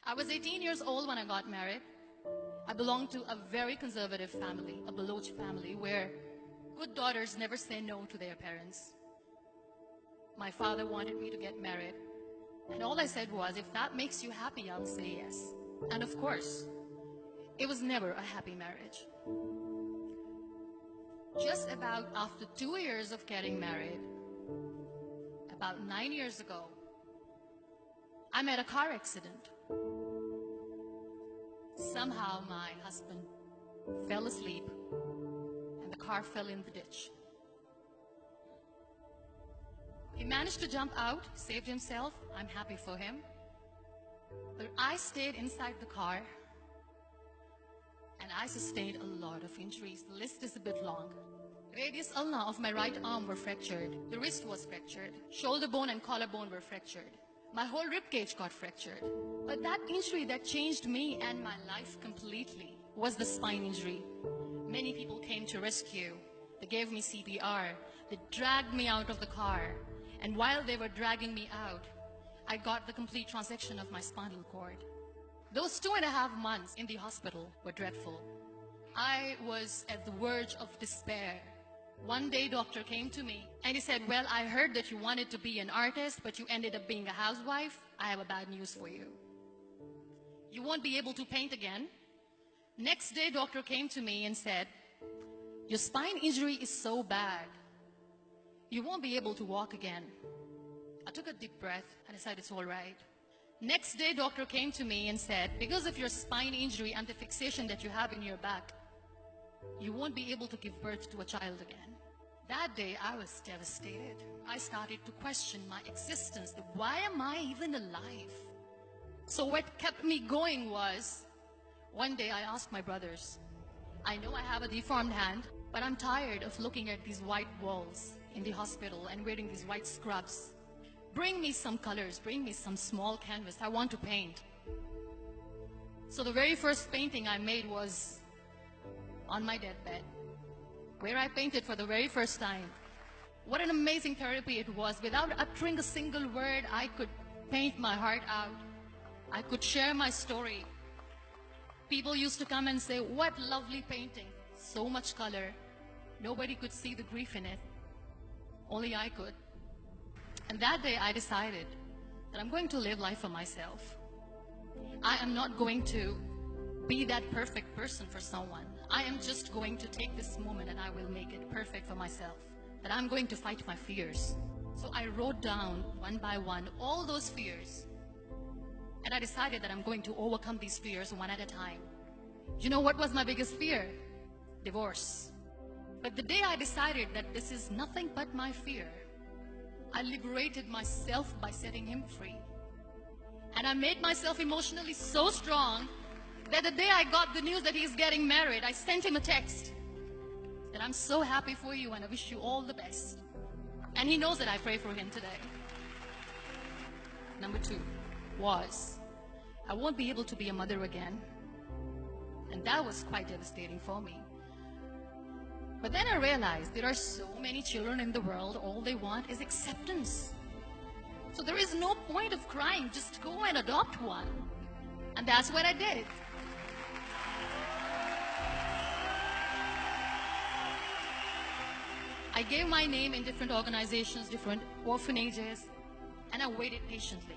I was 18 years old when I got married. I belonged to a very conservative family, a Baloch family, where good daughters never say no to their parents. My father wanted me to get married, and all I said was, if that makes you happy, I'll say yes. And of course, it was never a happy marriage. Just about after 2 years of getting married, about 9 years ago, I met a car accident. Somehow my husband fell asleep and the car fell in the ditch. He managed to jump out, saved himself. I'm happy for him. But I stayed inside the car and I sustained a lot of injuries. The list is a bit long. Radius ulna of my right arm were fractured. The wrist was fractured. Shoulder bone and collarbone were fractured. My whole rib cage got fractured. But that injury that changed me and my life completely was the spine injury. Many people came to rescue. They gave me CPR. They dragged me out of the car. And while they were dragging me out, I got the complete transection of my spinal cord. Those 2.5 months in the hospital were dreadful. I was at the verge of despair. One day, doctor came to me and he said, well, I heard that you wanted to be an artist, but you ended up being a housewife. I have a bad news for you. You won't be able to paint again. Next day, doctor came to me and said, your spine injury is so bad, you won't be able to walk again. I took a deep breath and I said, it's all right. Next day, doctor came to me and said, because of your spine injury and the fixation that you have in your back, you won't be able to give birth to a child again. That day, I was devastated. I started to question my existence. Why am I even alive? So what kept me going was, one day I asked my brothers, I know I have a deformed hand, but I'm tired of looking at these white walls in the hospital and wearing these white scrubs. Bring me some colors, bring me some small canvas. I want to paint. So the very first painting I made was on my deathbed, where I painted for the very first time. What an amazing therapy it was. Without uttering a single word, I could paint my heart out. I could share my story. People used to come and say, what lovely painting. So much color. Nobody could see the grief in it. Only I could. And that day I decided that I'm going to live life for myself. I am not going to be that perfect person for someone. I am just going to take this moment and I will make it perfect for myself. That I'm going to fight my fears. So I wrote down one by one all those fears. And I decided that I'm going to overcome these fears one at a time. You know what was my biggest fear? Divorce. But the day I decided that this is nothing but my fear, I liberated myself by setting him free. And I made myself emotionally so strong that the day I got the news that he's getting married, I sent him a text that I'm so happy for you and I wish you all the best. And he knows that I pray for him today. Number 2 was, I won't be able to be a mother again. And that was quite devastating for me. But then I realized there are so many children in the world, all they want is acceptance. So there is no point of crying, just go and adopt one. And that's what I did. I gave my name in different organizations, different orphanages, and I waited patiently.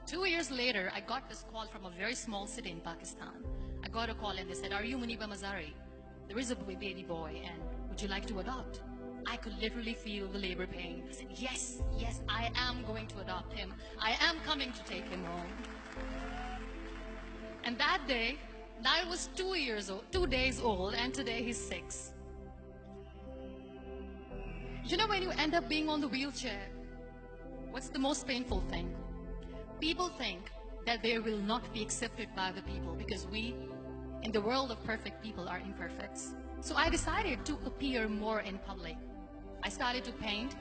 2 years later, I got this call from a very small city in Pakistan. I got a call and they said, are you Muniba Mazari? There is a baby boy and would you like to adopt? I could literally feel the labor pain. I said, yes, I am going to adopt him. I am coming to take him home. And that day, I was 2 days old, and today he's 6. You know, when you end up being on the wheelchair, what's the most painful thing? People think that they will not be accepted by the people because we, in the world of perfect people, are imperfects. So I decided to appear more in public. I started to paint.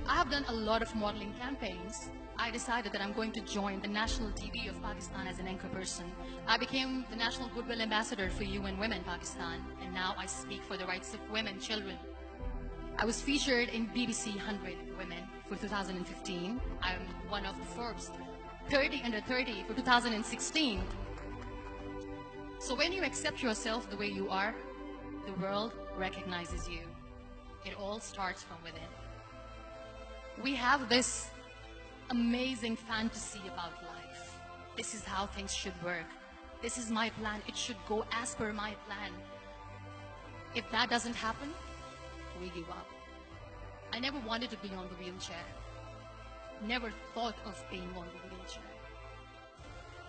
I have done a lot of modeling campaigns. I decided that I'm going to join the national TV of Pakistan as an anchor person. I became the National Goodwill Ambassador for UN Women Pakistan, and now I speak for the rights of women, children. I was featured in BBC 100 Women for 2015. I'm one of the Forbes 30 under 30 for 2016. So when you accept yourself the way you are, the world recognizes you. It all starts from within. We have this amazing fantasy about life. This is how things should work. This is my plan. It should go as per my plan. If that doesn't happen, we give up. I never wanted to be on the wheelchair. Never thought of being on the wheelchair.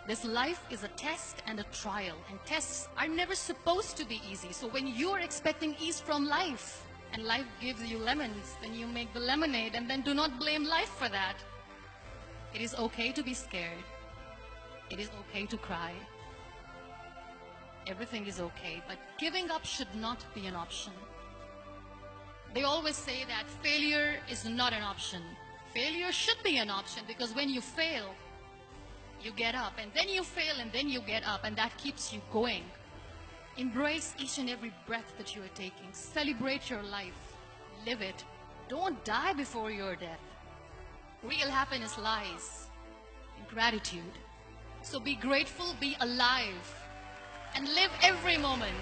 This life is a test and a trial, and tests are never supposed to be easy. So when you are expecting ease from life, and life gives you lemons, then you make the lemonade, and then do not blame life for that. It is okay to be scared. It is okay to cry. Everything is okay, but giving up should not be an option. They always say that failure is not an option. Failure should be an option, because when you fail, you get up, and then you fail, and then you get up, and that keeps you going. Embrace each and every breath that you are taking. Celebrate your life. Live it. Don't die before your death. Real happiness lies in gratitude. So be grateful, be alive, and live every moment.